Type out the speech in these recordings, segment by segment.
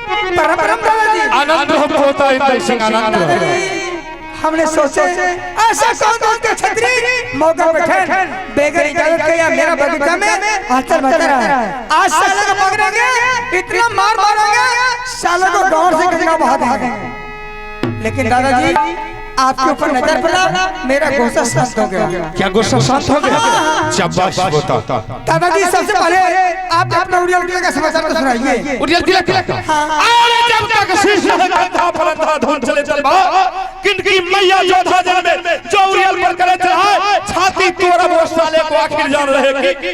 परम दादाजी आनंद होता है इंदल सिंह, आनंद हमने सोचे ऐसा कौन के छतरी मौका पे ठहर बेगर इजाजत के या मेरा बगीचा में हलचल मचा रहा है। आज साले को पकड़ेंगे, इतना मार मारेंगे साले को गांव से गंगा बहा देंगे। लेकिन दादाजी आपके ऊपर नजर पड़ा, मेरा गुस्सा शांत हो गया। क्या गुस्सा शांत हो गया? शाबाश होता। दादाजी सबसे पहले आप अपना उड़ियल किला का समाचार तो सुनाइए। उड़ियल किला अरे जब तक शीश गंधा फलंधा धुन चले चल बा किनकी मैया जोधा जन में जो उड़ियल पर करे चढ़ाए छाती तोड़ वो साले को आखिर जान रहे कि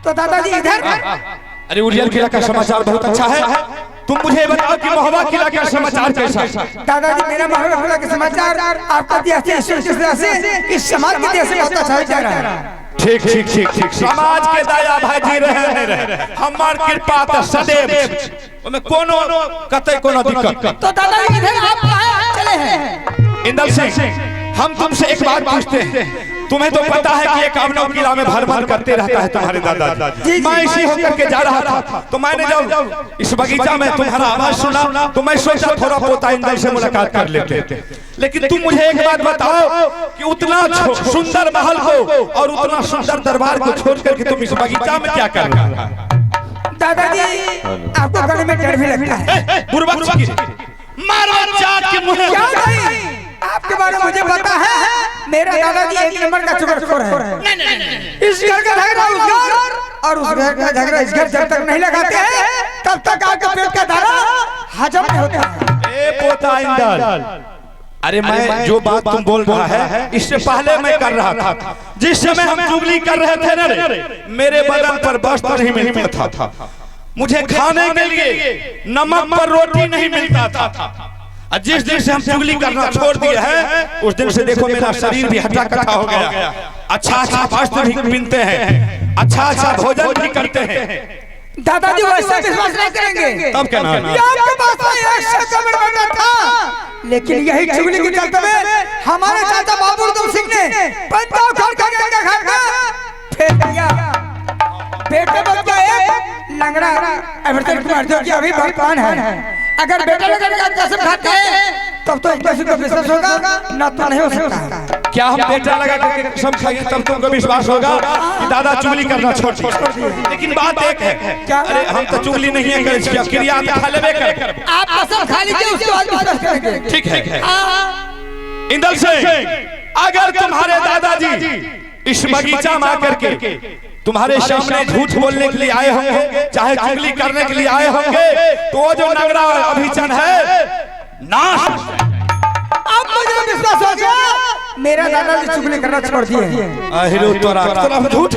तो दादाजी इधर अरे उड़ियल किला का समाचार बहुत अच्छा है। तुम मुझे बताओ कि महोबा किला का समाचार कैसा? दादाजी मेरा महोबा किला का समाचार आपका दिया से इस समाज के देश में बहुत अच्छा जा रहा है। ठीक ठीक ठीक ठीक समाज के दया भाई जी रहे हमार कृपा त सदैव में कोनो कतई कोनो दिक्कत। तो दादाजी इधर आप कहां चले हैं? इंदल सिंह हम तुमसे एक बात पूछते हैं। तुम्हें तो पता है कि ये कामनों किला में भर भर करते रहता है तुम्हारे दादा। मैं इसी होकर के जा रहा था तो मैंने जब इस बगीचा में तुम्हारा आवाज सुना तो मैं सोचा थोड़ा पोता इंदल से मुलाकात कर लेते। लेकिन तुम मुझे एक बात बताओ कि उतना सुंदर महल को और उतना सुंदर दरबार को छोड़ करके तुम इस बगीचा में क्या कर रहे हो? दादाजी आपको गले में डर भी लगता है। बुर्बक मारो चाट के मुंह। आपके बारे में मुझे पता है, मेरा दादाजी एक नंबर का चुगलखोर है। इस घर का झगड़ा उस घर और उस घर का झगड़ा इस घर जब तक नहीं लगाते हैं तब तक आपका पेट का दाना हजम नहीं होता है। ए पोता इंदल, अरे मैं जो बात तुम बोल रहा है इससे पहले मैं कर रहा था। जिस समय हम चुगली कर रहे थे ना मेरे बदन पर वस्त्र नहीं मिलता था, मुझे खाने के लिए नमक पर रोटी नहीं मिलता था। जिस दिन से हम चुगली करना छोड़ दिए हैं उस दिन से देखो मेरा शरीर भी हटा कट्ठा हो गया। अच्छा अच्छा वस्त्र भी पहनते हैं, अच्छा अच्छा भोजन भी करते हैं। दादाजी वैसे विश्वास नहीं करेंगे। तब क्या नाम? आपके पास में एक कमर बना था, लेकिन यही चुगली के चलते में हमारे चाचा बाबू सिंह ने पंजाब खोल कर गंगा घाट का फेंक दिया। बेटे बच्चा एक लंगड़ा अमृतसर कुमार जो कि अभी भगवान है। अगर बेटा लोग कसम खाते हैं तब तो इनका को विश्वास होगा, ना तो नहीं हो सकता। क्या हम बेटा लगा करके कसम खाएंगे तब तुमको विश्वास होगा कि दादा चुगली करना छोड़ दिए? लेकिन बात एक है, अरे हम तो चुगली नहीं है करे छिया क्रिया तो खा लेबे कर। आप कसम खा लीजिए उसके बाद विश्वास करेंगे। ठीक है इंदल सिंह, अगर तुम्हारे दादाजी इस बगीचा में आकर के तुम्हारे सामने झूठ बोलने के लिए आए होंगे, चाहे चुगली करने के लिए आए होंगे, तो वो जो नगरा अभिचन है नाश। अब मुझे विश्वास हो गया मेरा दादाजी चुगली करना छोड़ दिए। झूठ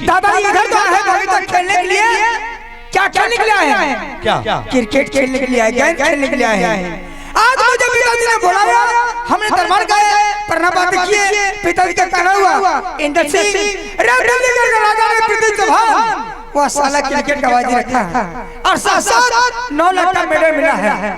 दादाजी इधर तो आए बगीचा खेलने के लिए। क्या खेलने के लिए आए हैं? क्या क्रिकेट खेलने के लिए आए, गेंद खेलने के लिए आए हैं। आज मुझे पिताजी ने बुलाया, हमने दरबार गए, प्रणाम किए, पिताजी का कहना हुआ इंदल सिंह राजा ने पृथ्वी चौहान वो साला क्रिकेट का बाजी रखा है और साथ साथ 9 लाख का मेडल मिला है।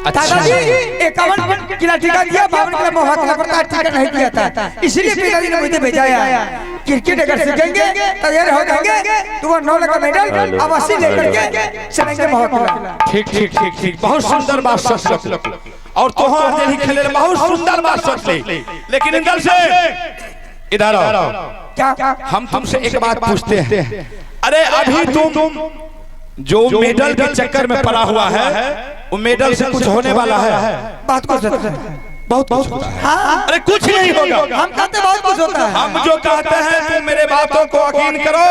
दादाजी 51 किला टीका दिया, 52 किला महुआ किला पर टीका नहीं दिया था, इसलिए पिताजी ने मुझे भेजा है। क्रिकेट अगर सीखेंगे तैयार हो जाएंगे तो वो 9 लाख का मेडल अवश्य लेकर के चलेंगे महुआ किला। ठीक ठीक ठीक ठीक बहुत सुंदर बात सोच और तोहार जेही खेले बहुत सुंदर बात सोच ले। लेकिन इंदल से इधर आओ, क्या हम तुमसे एक बात पूछते हैं। अरे अभी तुम जो मेडल के चक्कर में पड़ा हुआ है वो मेडल से कुछ होने वाला है? बात कुछ बहुत कुछ होता है। अरे कुछ नहीं होगा, हम कहते बहुत कुछ होता है। हम जो कहते हैं तुम मेरे बातों को यकीन करो,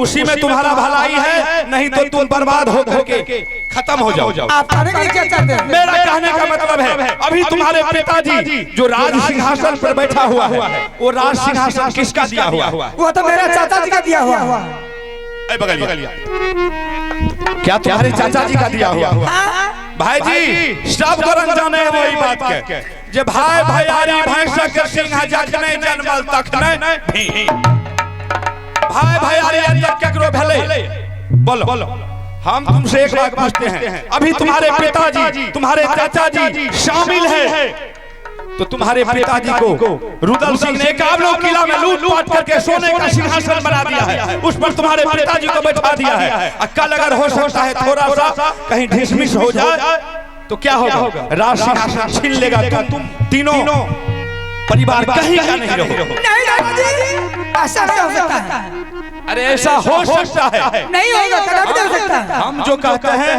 उसी में तुम्हारा भलाई है, नहीं तो तुम बर्बाद हो करके खत्म हो जाओ। आप कहने के लिए क्या चाहते हैं? मेरा कहने का मतलब है अभी तुम्हारे पिताजी जो राज सिंहासन पर बैठा हुआ है वो राज सिंहासन किसका दिया हुआ? वो तो मेरा चाचा जी का दिया हुआ। बगलिया क्या तुम्हारे चाचा जी का दिया हुआ? भाई जी सब गरन जाने है वही बात के जे भाई भैयारी भैंस के सिंह जखने जन्मल तखने भी भाई भैयारी तक केकरो भेले। बोलो हम तुमसे एक बात पूछते हैं, अभी तुम्हारे पिताजी तुम्हारे चाचा जी शामिल है तो तुम्हारे पिताजी को रुदल सिंह ने एकावनों किला में लूट-पाट करके सोने का सिंहासन बना दिया है, उस पर तुम्हारे पिताजी को बैठा दिया है। कल अगर हो सकता है थोड़ा सा कहीं ढिसमिस हो जाए तो क्या होगा, राज सिंहासन छीन लेगा, तुम तीनों परिवार कहीं का नहीं रहो। नहीं दादाजी, ऐसा नहीं हो सकता है। अरे ऐसा हो सकता है, नहीं होगा, कभी नहीं हो सकता। हम जो कहते हैं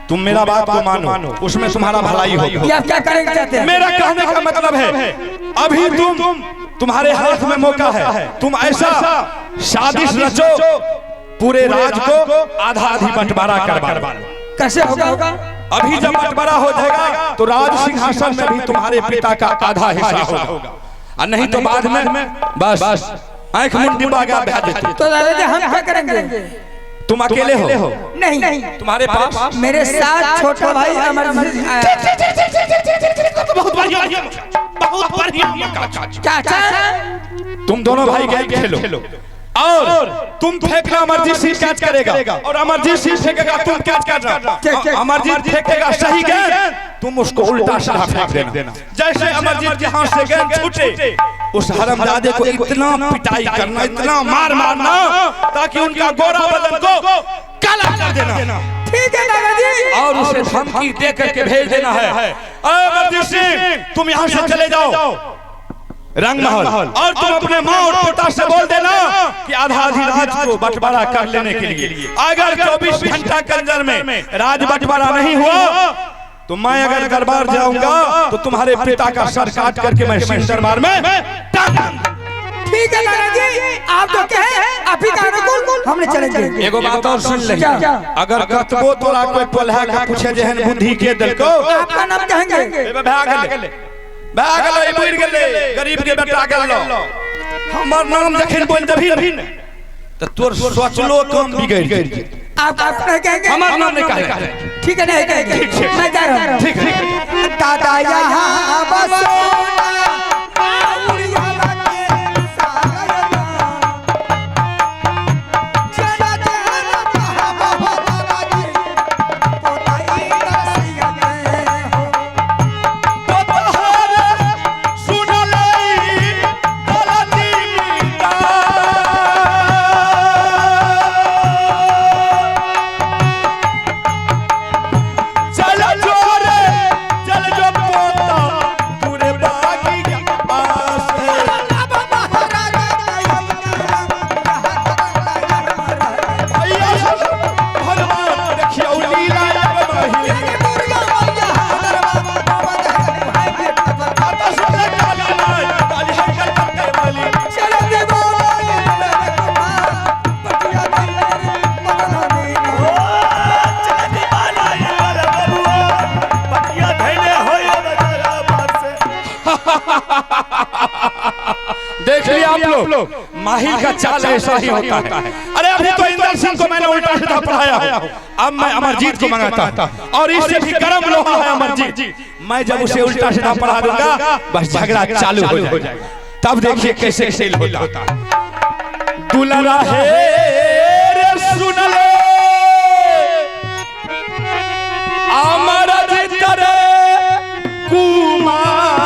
तुम मेरा बात को मानो, उसमें तुम्हारा भलाई होगा। ये आप क्या करेंगे चाहते हैं? मेरा कहने का मतलब है अभी तुम्हारे हाथ में मौका है, तुम ऐसा साजिश रचो, पूरे राज को आधा आधी बंटवारा करवा लो। कैसे होगा? अभी जब बंटवारा हो जाएगा तो राज सिंहासन में भी तुम्हारे पिता का आधा हिस्सा होगा, और नहीं तो बाद में बस आंख मुंडी बागा बह जाती। तो दादाजी हम क्या करेंगे? तुम अकेले हो? नहीं, तुम्हारे पास मेरे साथ छोटा भाई अमरजीत आया। बहुत बढ़िया चाचा, तुम दोनों भाई गेम खेलो और तुम फेंकना, अमरजीत सिंह कैच करेगा, और अमरजीत सिंह फेंकेगा, तुम कैच करना। अमरजीत फेंकेगा सही गेंद, तुम उसको उल्टा सीधा फेंक देना। जैसे अमरजीत के हाथ से गेंद छूटे, उस हरामजादे को इतना पिटाई करना, इतना मार मारना ताकि उनका गोरा बदन को काला कर देना। ठीक है दादाजी। और उसे धमकी दे करके भेज देना है, अमरजीत सिंह तुम यहाँ से चले जाओ रंगमहल, और तुम अपने माँ और पिता से बोल देना कि आधा आधी राज को बंटवारा कर लेने के लिए। अगर 24 घंटा के अंदर में राज बंटवारा नहीं हुआ तो मैं अगर दरबार जाऊंगा तो तुम्हारे पिता का सर काट करके मैं सिंह दरबार में टांग दूंगा। ठीक है दादाजी, आप तो कहे आप ही का अनुकूल हमने चलेंगे। एगो बात और सुन ले, अगर कतबो तोरा कोई पलहा का पूछे जेहन बुद्धि के दिल को, आपका नाम कहेंगे? गरीब के बेटा गेलो, हमर नाम जखन बोल देबी तो तोर सोचलो काम बिगड़ जाई। आप कहेंगे? हमर नाम नहीं कहे। ठीक है, नहीं कहेंगे, मैं जा रहा हूं। ठीक ठीक। दादा यहाँ बसो देख लिया आप लोग, माहिर का चाल ऐसा ही होता है। अरे अभी तो इंदर सिंह को मैंने उल्टा सीधा पढ़ाया हूं, अब मैं अमरजीत को मंगाता और इससे भी गर्म लोहा है अमरजीत। मैं जब उसे उल्टा सीधा पढ़ा दूंगा बस झगड़ा चालू हो जाएगा, तब देखिए कैसे सेल होता। दुलरा है रे सुन ले अमरजीत रे कुमार,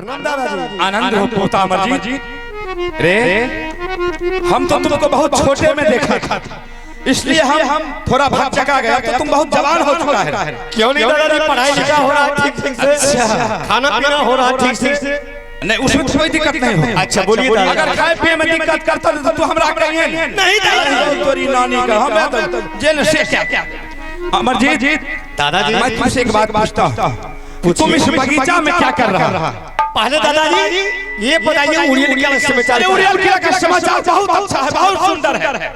आनंद हो पोता अमरजीत। रे हम तो तुमको बहुत छोटे में देखा था, इसलिए हम थोड़ा भाग चका गया तो तुम बहुत जवान हो चुका है। क्यों नहीं दादाजी, पढ़ाई लिखा हो रहा ठीक ठीक से, खाना पीना हो रहा ठीक ठीक से? नहीं, उसमें कोई दिक्कत नहीं हो। अच्छा बोलिए दादा। अगर खाए पिए में दिक्कत करता तो तू हमरा कहिए नहीं दादाजी, तोरी नानी का हमें तो जेल से क्या। अमरजीत दादाजी मैं तुमसे एक बात पूछता हूँ, तुम इस बगीचा में क्या कर रहा? पहले दादाजी ये बताइए उड़ियल किला का समाचार। उड़ियल किला का समाचार बहुत अच्छा है, बहुत सुंदर है,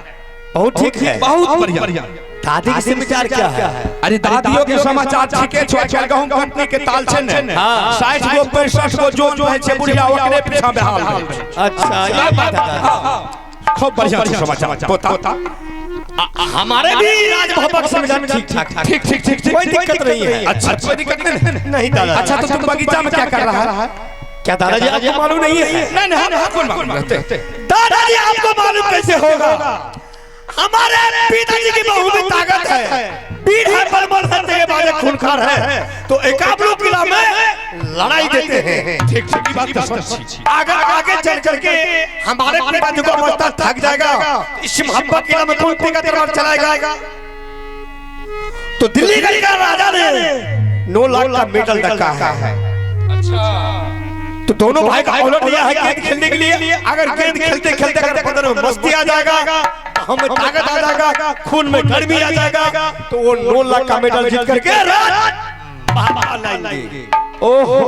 बहुत ठीक है, बहुत बढ़िया। दादी के समाचार क्या है? अरे दादियों के समाचार ठीके छै, चल गहूं कंपनी के ताल छै ने, 60 गो 65 गो जोन है छै बुढ़िया ओकरे पीछा बेहाल है। अच्छा ये बात है, खूब बढ़िया समाचार पोता। हमारे भी राजभवन समाचार ठीक ठाक, ठीक ठीक ठीक ठीक, कोई दिक्कत नहीं है। अच्छा कोई दिक्कत नहीं दादा। अच्छा तो तुम बगीचा में क्या कर रहा है? क्या दादाजी आपको मालूम नहीं है? नहीं हम कौन मालूम रहते? दादाजी आपको मालूम कैसे होगा? हमारे पिताजी की बहू में ताकत है, पीठ है बलबल रहते हैं, बाजे खूनखार है, तो एकाबलो किला में लड़ाई देते हैं। ठीक ठीक बात तो सच्ची। अगर आगे चल करके हमारे पिताजी को अवस्था थक जाएगा, इस मोहब्बत किला में कौन का दरबार चलाएगा? तो दिल्ली का राजा ने 9 लाख का मेडल रखा है। अच्छा तो दोनों भाई का ऑर्डर दिया है गेंद खेलने के लिए। अगर गेंद खेलते खेलते अगर बदन में मस्ती आ जाएगा, हमें ताकत आ जाएगा, खून में गर्मी आ जाएगा, तो वो 9 लाख का मेडल जीत करके बाहर लाएंगे। ओहो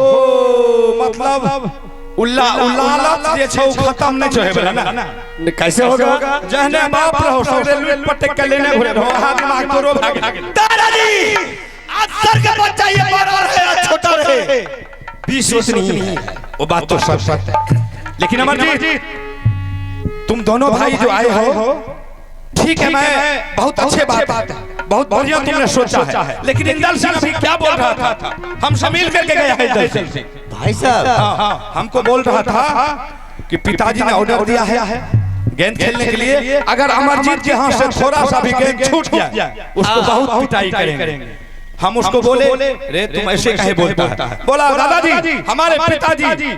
मतलब उल्लालत जे छौ खत्म नहीं छो हेबे ना। कैसे होगा? जहने बाप रहो सगरे लूट पटक के लेने घुरे रहो, हाथ दिमाग तोरो भाग गेल। दादाजी अक्सर का बच्चा ये बड़ा रहे छोटा रहे 20 वर्ष नहीं है, वो बात तो सच है। लेकिन अमरजीत तुम दोनों भाई जो आए हो ठीक है, मैं बहुत अच्छे बात है, बहुत बढ़िया तुमने सोचा है। लेकिन इंदल सिंह अभी क्या बोल रहा था? हम सब मिल करके गए हैं इंदल सिंह भाई साहब। हमको बोल रहा था कि पिताजी ने ऑर्डर दिया है गेंद खेलने के लिए, अगर अमरजीत के हाथ से थोड़ा सा भी गेंद छूट जाए उसको बहुत पिटाई करेंगे। हम उसको बोले रे तुम ऐसे कहे बोलता है? बोला दादाजी हमारे पिताजी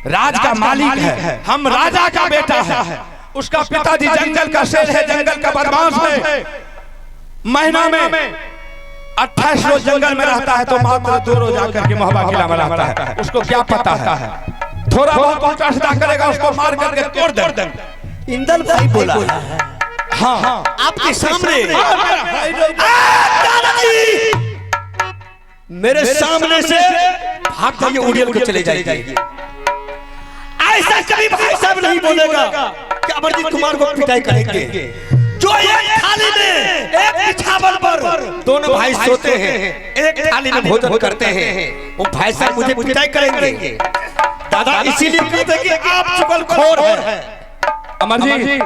राज का मालिक है, हम राजा का बेटा है, उसका पिताजी जंगल का शेर है, जंगल का बदमाश है, महीना में 28 रोज जंगल में रहता है तो मात्र 2 रोज आकर के मोहब्बा किला में रहता है। उसको क्या पता है? थोड़ा बहुत चढ़ता करेगा उसको मार करके तोड़ देंगे। इंदल भाई बोला हाँ आपके सामने, मेरे सामने से भाग जाइए, उड़ियल को चले जाइए। ऐसा कभी भाई साहब नहीं बोलेगा कि अमरजीत कुमार को पिटाई करेंगे। जो एक थाली में एक बिछावन पर दोनों भाई सोते हैं, एक थाली में भोजन करते हैं, वो भाई साहब मुझे पिटाई करेंगे। दादा इसीलिए कहते हैं कि आप चुगलखोर हैं। अमरजीत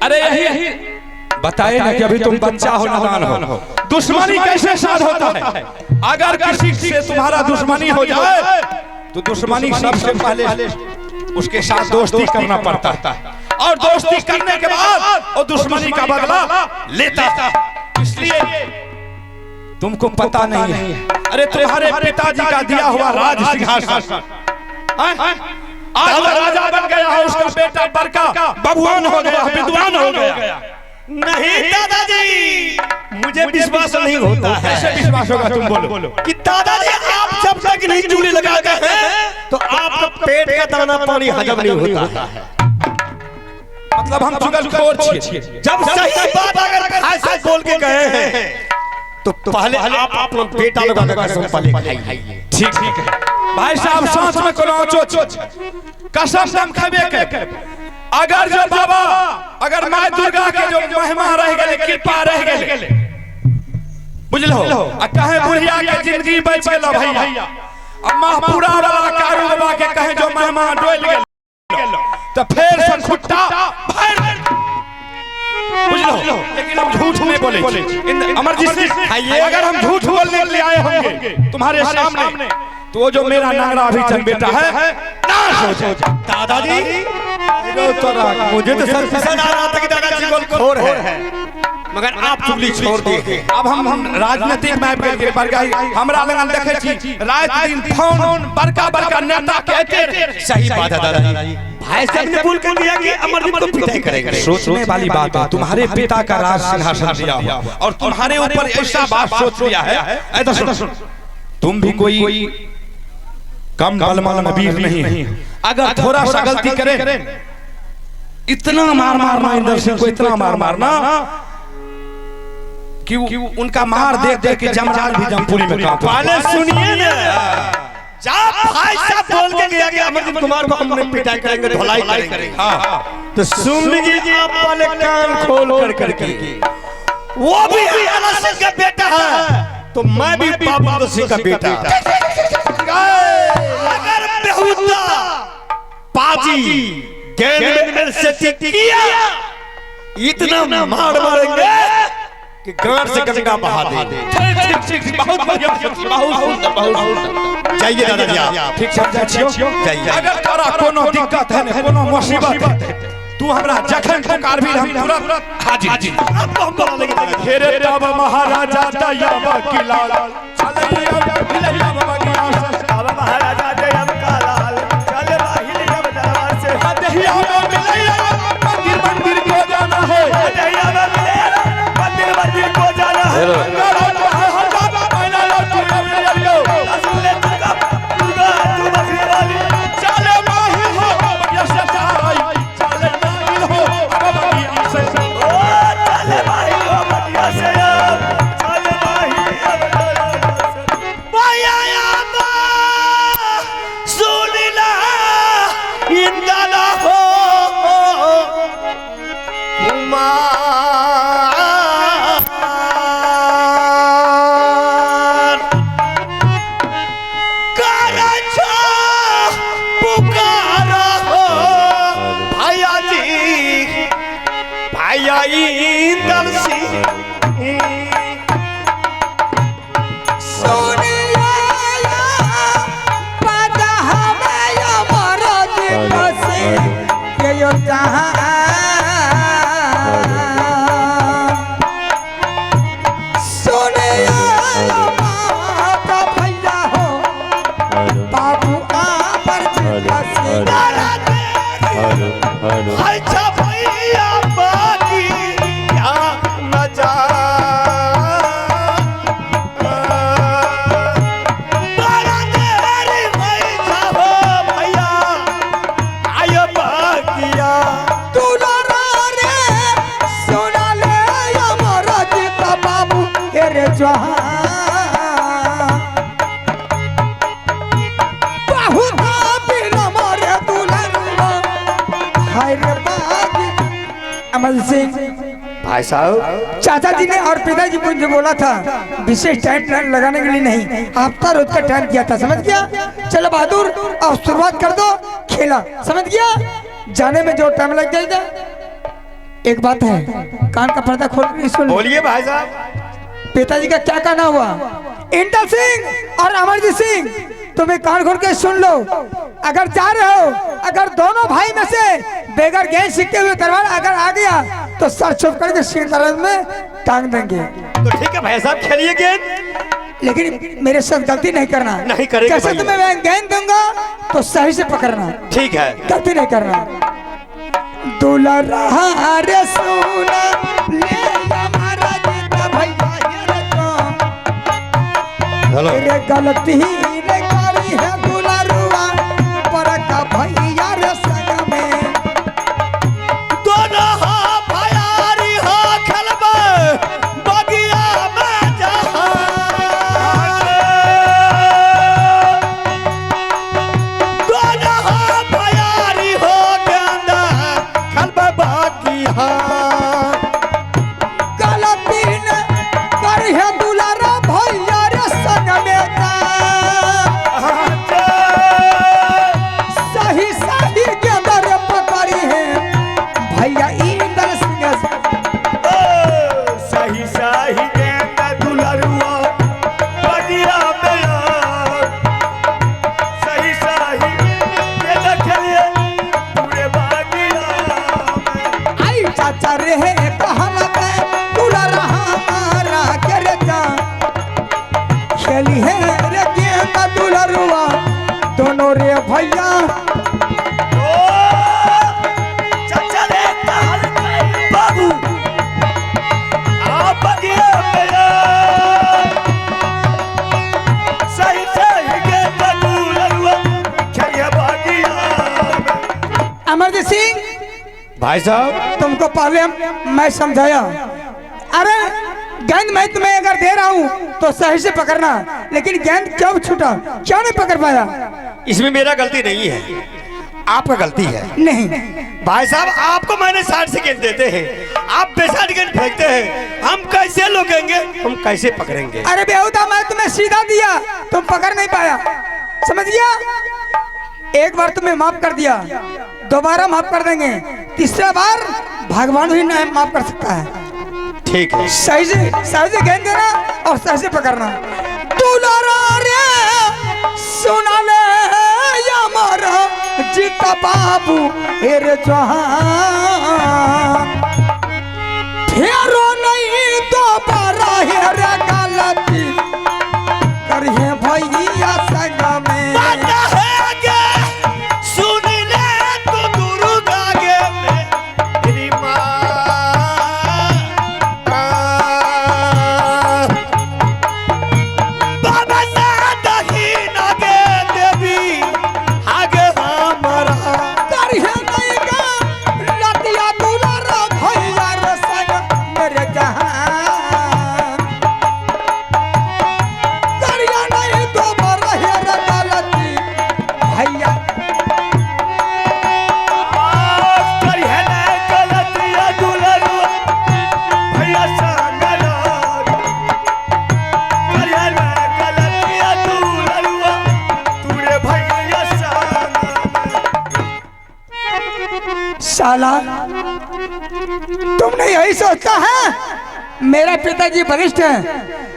अरे यही बताए ना कि अभी तुम बच्चा हो, नादान हो, दुश्मनी कैसे साध होता है? अगर किसी से तुम्हारा दुश्मनी हो जाए तो दुश्मनी सबसे पहले उसके साथ दोस्ती करना पड़ता है, और दोस्ती करने के बाद वो दुश्मनी का बदला लेता है। इसलिए तुमको पता नहीं है, अरे तुम्हारे पिताजी का दिया हुआ राज सिंहासन आज राजा बन गया है, उसका बेटा बड़का बबुआन हो गया, विद्वान हो गया। नहीं दादाजी मुझे विश्वास नहीं होता है। कैसे विश्वास होगा? तुम बोलो कि दादाजी आप जब तक नहीं चूड़ी लगाते हैं तो आपका पेट का दाना पानी हजम नहीं होता है। मतलब हम चुगलखोर छिए। जब सही बात अगर भाई साहब बोल के गए हैं तो पहले आप अपना पेट लगा के कसम पहले खाइए। ठीक है भाई साहब, सांस में कोनो चोच कसम हम खाबे के। अगर जो बाबा अगर माय दुर्गा के जो महिमा रह गेले, कृपा रह गेले, बुझलो आ कहे बुढ़िया के जिंदगी बच गेलो भैया, अम्मा पूरा वाला कारू बाबा के कहे जो महिमा डोल गेलो तो फिर से खुट्टा फाड़, बुझलो। लेकिन हम झूठ नहीं बोले अमरजीत सिंह, अगर हम झूठ बोलने के लिए आए होंगे तुम्हारे सामने तो वो जो मेरा नांगरा अभिचंद बेटा है नाश हो जाए। दादाजी मुझे तो सर पसंद आ रहा था कि दादाजी चुगलखोर है। मगर आप चुगली छोड़ दिए। अब हम राजनीतिक मैप के पर गई हमरा लगन देखे छी रात दिन फोन बड़का बड़का नेता कहते सही बात है दादाजी। भाई साहब ने बोल कर दिया कि अमरजीत को पिटाई करेंगे। सोचने वाली बात है, तुम्हारे पिता का राज सिंहासन दिया हुआ और तुम्हारे ऊपर ऐसा बात सोच लिया है। ऐसा सुन, तुम भी कोई कम बलवान नबीर नहीं है। अगर थोड़ा सा गलती करे इतना मार मारना इंदर सिंह को, इतना मार मारना कि उनका मार देख देख के जमरान भी जमपुरी में कांपा। पहले सुनिए ना, जब भाई साहब बोल के गया कि अमरजीत कुमार को हमने पिटाई करेंगे, धुलाई करेंगे, हाँ तो सुन लीजिए आप वाले कान खोल कर के। वो भी अमर सिंह का बेटा है तो मैं भी बाबू सिंह का बेटा। अगर बेहुदा पाजी गेंद में से किया इतना मार मारेंगे कि गांड से गंगा बहा दे। ठीक बहुत बढ़िया, बहुत जाइए दादाजी आप ठीक समझा छियो। जाइए। अगर तोरा कोनो दिक्कत है न कोनो मुसीबत है तू हमरा जखन पुकार भी हम तुरंत हाजिर। अब हम बोला लेंगे दादाजी। घेरे तब महाराजा दयावा की लाल चलैया हिलैया बगिया से अब महाराजा जयम का लाल चल बाहिल जब दरबार से दहिया में मिलैया मंदिर मंदिर को जाना है। दहिया में मिलेगा मंदिर मंदिर को जाना है। असुले दुर्गा तू बकरी वाली चले माही हो बगिया से चाई चले माही हो बगिया से ओ चले भाई हो बगिया से चले भाई भैया बा सुनिला इंदला हो कुमार करछा पुकारा हो भैया जी भैया इंदल सिंह अच्छा भैया बाकी क्या मजा बड़ा देरी भैया हो भैया आयो बाकिया दुलारा रे सोना ले अमर जीत बाबू रे जहां अमर सिंह भाई साहब चाचा जी ने और पिताजी को जो बोला था विशेष टाइम लगाने के लिए नहीं, हफ्ता रोज का टाइम किया था, समझ गया। चलो बहादुर और शुरुआत कर दो खेला, समझ गया। जाने में जो टाइम लग जाएगा। एक बात है, कान का पर्दा खोल सुन। बोलिए भाई साहब। पिताजी का क्या कहना हुआ? इंदल सिंह और अमरजीत सिंह तुम्हें कान खोल के सुन लो। अगर जा रहे हो, अगर दोनों भाई में से बेगर गेंद सीखते हुए तलवार अगर आ गया तो सर छुप करके सिर दर्द में टांग देंगे। तो ठीक है भाई साहब खेलिए गेंद, लेकिन मेरे साथ गलती नहीं करना। नहीं करेंगे जैसे भैया। तुम्हें मैं गेंद दूंगा तो सही से पकड़ना, ठीक है। गलती नहीं करना। दुल्हा रे सोना ले हमारा जीता भैया रे हेलो रे गलती रे करी है दुलारुआ पर का भैया रे संग में दोनों हा भयारी हा खेलबे बगिया में जहां दोनों हा भयारी हो गेंदा खेलबे बगिया गलती ने करी है दुलारा भैया रे संग में भैया चाचा रे ताल बाबू आप बगिया मेरा सही सही के तगुलवा खेलिया बगिया। अमरजीत सिंह, भाई साहब तुमको पहले मैं समझाया, अरे गेंद मैं तुम्हें अगर दे रहा हूँ तो सही से पकड़ना, लेकिन गेंद क्यों छूटा, क्यों नहीं पकड़ पाया? इसमें मेरा गलती नहीं है, आपका गलती है। नहीं भाई साहब आपको मैंने 60 सेकंड देते हैं, आप बेसाठ गेंद फेंकते हैं, हम कैसे लोगेंगे, हम कैसे पकड़ेंगे? अरे बेहुदा, मैं तुम्हें सीधा दिया, तुम पकड़ नहीं पाया, समझ गया? एक बार तुम्हें माफ कर दिया, दोबारा माफ कर देंगे, तीसरा बार भगवान ही नहीं माफ कर सकता है। ठीक है, सही से गेंद देना और सही से पकड़ना। दुलारा रे सुना ले हमारा जीता बाबू हेरे जहां, फेरो नहीं दोबारा हेरे गलती करिए भैया संग में। साला, तुमने यही सोचा है? मेरा पिताजी वरिष्ठ हैं,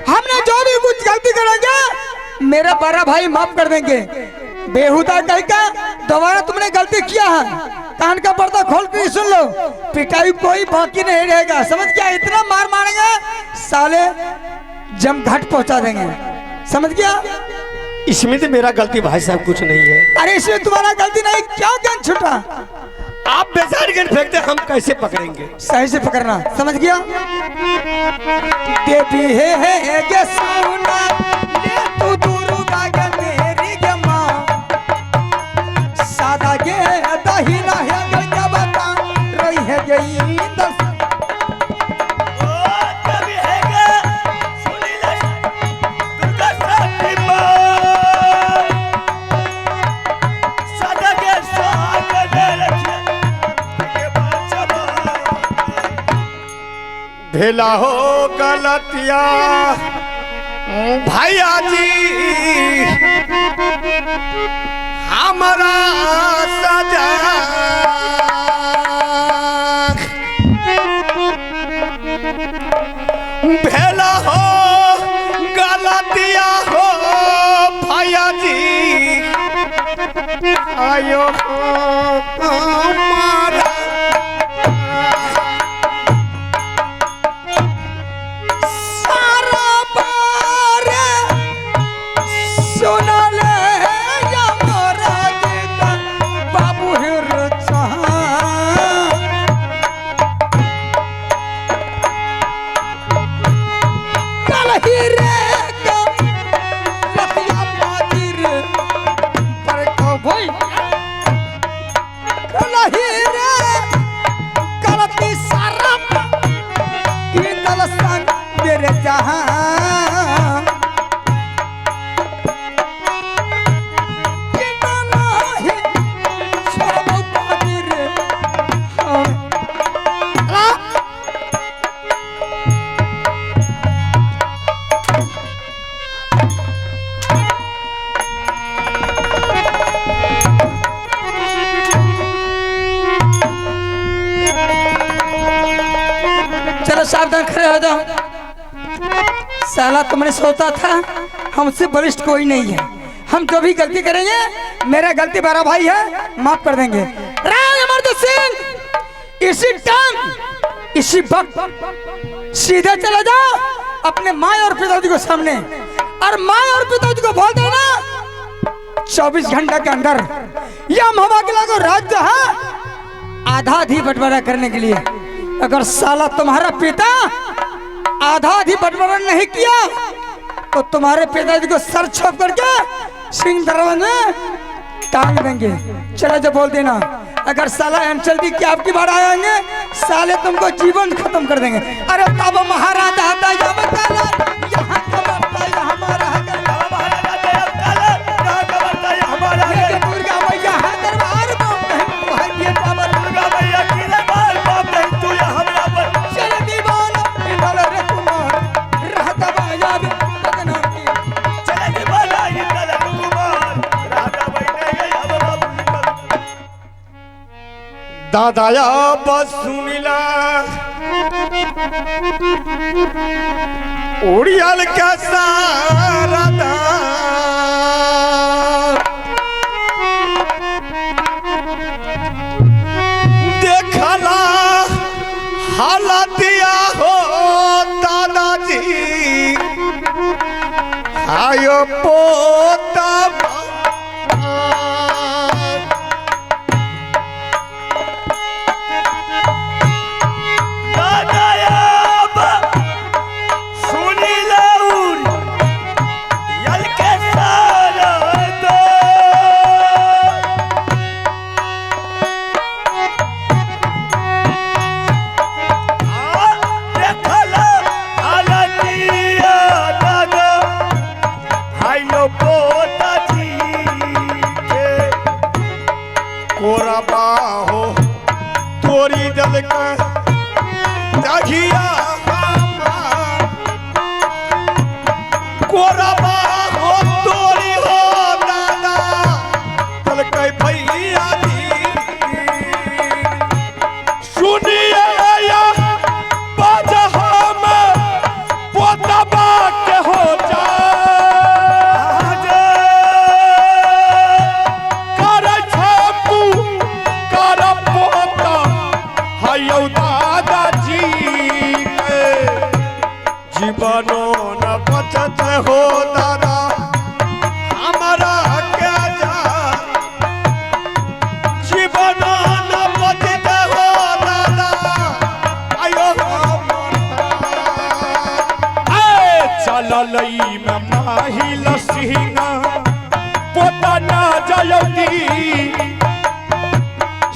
हमने जो भी कुछ गलती करेंगे मेरा बड़ा भाई माफ कर देंगे। बेहुदा कह के दोबारा तुमने गलती किया है, कान का पर्दा खोल कर सुन लो, पिटाई कोई बाकी नहीं रहेगा, समझ गया? इतना मार मारेंगे साले जम घाट पहुंचा देंगे, समझ गया? इसमें तो मेरा गलती भाई साहब कुछ नहीं है। अरे इसमें तुम्हारा गलती नहीं, क्या गेंद छूटा? आप बेसाठ गेंद फेंकते, हम कैसे पकड़ेंगे? सही से पकड़ना, समझ गया? देवी है के सोना ले तू दुर्गा के मेरी के माँ, सादा के दहिना है गंगा बता रही है गई दस। भेला हो गलतिया भैया जी हमारा सजा, भेला हो गलतिया हो भैया जी आयो हमारा सावधान खड़े हो जाओ। साला तुमने सोचा था हमसे वरिष्ठ कोई नहीं है, हम जो भी गलती करेंगे मेरा गलती बड़ा भाई है, माफ कर देंगे। राज अमरजीत सिंह इसी टाइम इसी वक्त सीधे चले जाओ अपने माँ और पिताजी को सामने, और माँ और पिताजी को बोल देना 24 घंटा के अंदर यह महुआ किला को राज्य है आधा आधी बंटवारा करने के लिए। अगर साला तुम्हारा पिता आधा आधी बंटवारा नहीं किया तो तुम्हारे पिताजी को सर छोप करके सिंह दरबार में टांग देंगे। चलो जो बोल देना, अगर साला अंचल दी की आपकी बार आएंगे साले तुमको जीवन खत्म कर देंगे। अरे तब महाराजा आता यहाँ दादाया बस सुनिला उड़ियल का सारा देखला हालतिया हो दादाजी आयो पोता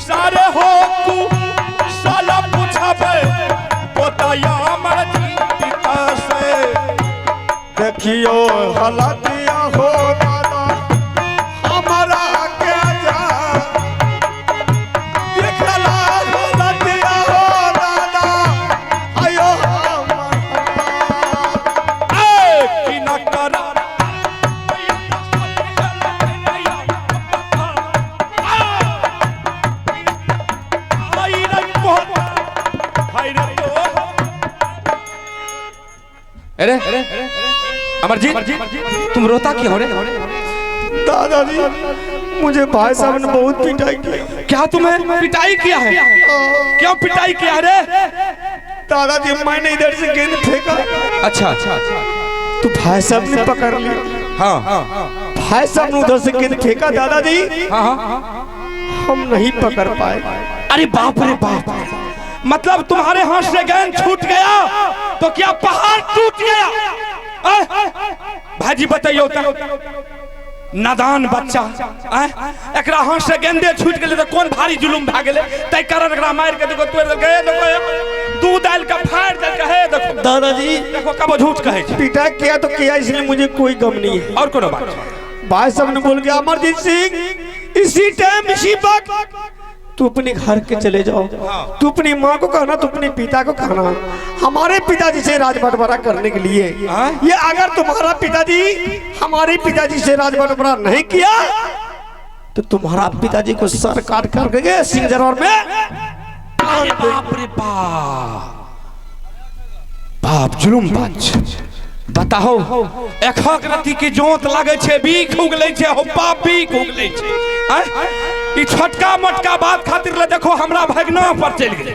सारे हो तू साला पूछबे पोताया मरती पिता से देखियो हलतिया हो दादा हमारा क्या जा देखला हलतिया हो दादा आयो कि न करा अरे अमरजीत तुम रोता क्यों हो रे? दादाजी मुझे भाई साहब ने बहुत पिटाई किया। क्या तुम्हें पिटाई किया है? क्यों पिटाई किया रे? दादाजी मैंने इधर से गेंद फेंका। अच्छा तो भाई साहब ने पकड़ लिया। हाँ भाई साहब ने उधर से गेंद फेंका दादाजी। हाँ हम नहीं पकड़ पाए। अरे बाप रे बाप, मतलब तुम्हारे हाथ से गेंद छूट गया तो क्या पहाड़ टूट गया? भाजी बताइयो नादान बच्चा एकरा हाथ से गेंदे छूट गेले तो कौन भारी जुलुम भा गेले तै कारण एकरा मार के देखो तोड़ देलकै। देखो दूध डाल का फाड़ देलकै है। देखो दादाजी देखो कब झूठ कहे छै। पिटा किया तो किया, इसलिए मुझे कोई गम नहीं है। और कोनो बात? भाई साहब ने बोल गया अमरजीत सिंह इसी टाइम इसी वक्त तू अपने घर के चले जाओ। तू अपनी माँ को कहना, तू अपने पिता को कहना हमारे पिताजी से राज बंटवारा करने के लिए। ये अगर तुम्हारा पिताजी हमारे पिताजी से राज बंटवारा नहीं किया तो तुम्हारा पिताजी को सर काट कर गए सिंह दरबार में। बाप रे बाप जुलुम बात बताओ। एक रति की जोत लागे छे बीख उगले छे हो बाप बीख उगले छे। ई छोटका मोटका बात खातिर ले देखो हमरा भगना पर चल गए।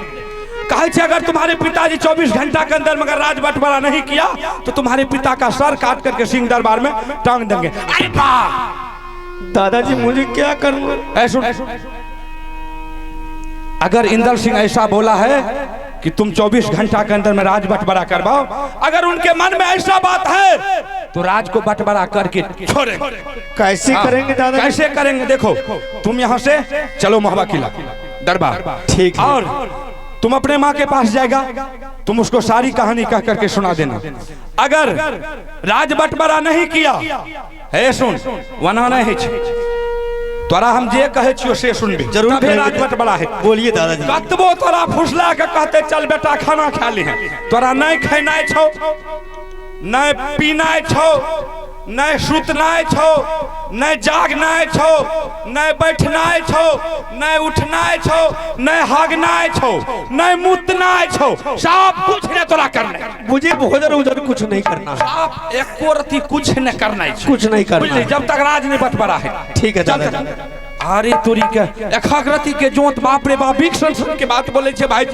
कहे छे अगर तुम्हारे पिताजी 24 घंटा के अंदर मगर राज बंटवारा नहीं किया तो तुम्हारे पिता का सर काट करके सिंह दरबार में टांग देंगे। अरे दादाजी मुझे क्या करूं? अगर इंदर सिंह ऐसा बोला है कि तुम 24 घंटा के अंदर में राज बंटवारा करवाओ, अगर उनके मन में ऐसा बात है तो राज को बंटवारा करके छोड़े। कैसे करेंगे दादा? कैसे करेंगे? देखो, तुम यहाँ से चलो महबा किला दरबार, ठीक है। और तुम अपने माँ के पास जाएगा, तुम उसको सारी कहानी कह करके सुना देना। अगर राज बंटवारा नहीं किया है, सुन वना नहीं तोरा हम जे कहे छियो से सुनबी, जरूर राज बंटवारा है। बोलिए दादाजी। कतबो तोरा फुसला के कहते चल बेटा खाना खा ली है, तोरा नहीं खेनाइ छौ, नहीं पीनाइ छौ, नहीं सुतनाइ छौ, नहीं जागनाइ छौ, नहीं बैठनाइ छौ, नहीं उठनाइ छौ, नहीं हागनाइ छौ, नहीं मुतनाइ छौ, सब कुछ ने तोरा करना है। मुझे भोजन उधर कुछ नहीं करना है। सब एको रति कुछ ने करना है, कुछ नहीं करना है। जब तक राज नहीं बंटवारा है। ठीक है चल, दादाजी। अरे तोरी के एक रति के जोत, बाप रे बाप, बिक सन के बात बोले छे भाई।